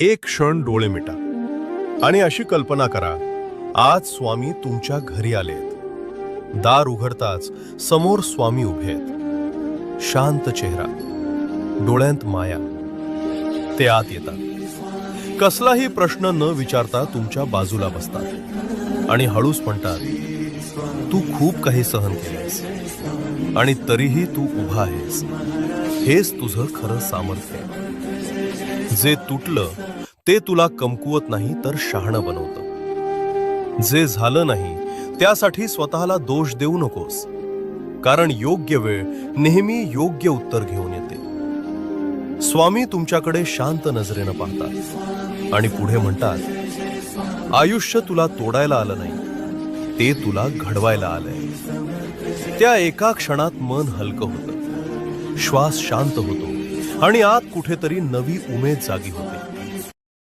एक क्षण डोळे मिटा आणि अशी कल्पना करा, आज स्वामी तुमच्या घरी आलेत. दार उघडताच समोर स्वामी उभे आहेत. शांत चेहरा, डोळ्यांत माया. ते आत येतात. कसलाही प्रश्न न विचारता तुमच्या बाजूला बसतात आणि हळूच म्हणतात, तू खूप काही सहन केलेस आणि तरीही तू उभा आहेस. हेच तुझं खरं सामर्थ्य. जे तुटलं ते तुला कमकुवत नाही तर शहाणं बनवतं. जे झालं नाही त्यासाठी स्वतःला दोष देऊ नकोस, कारण योग्य वेळ नेहमी योग्य उत्तर घेऊन येते. स्वामी तुमच्याकडे शांत नजरेनं पाहतात आणि पुढे म्हणतात, आयुष्य तुला तोडायला आलं नाही, ते तुला घडवायला आलंय. त्या एका क्षणात मन हलकं होतं, श्वास शांत होतो आणि आत कुठेतरी नवी उमेद जागी होते.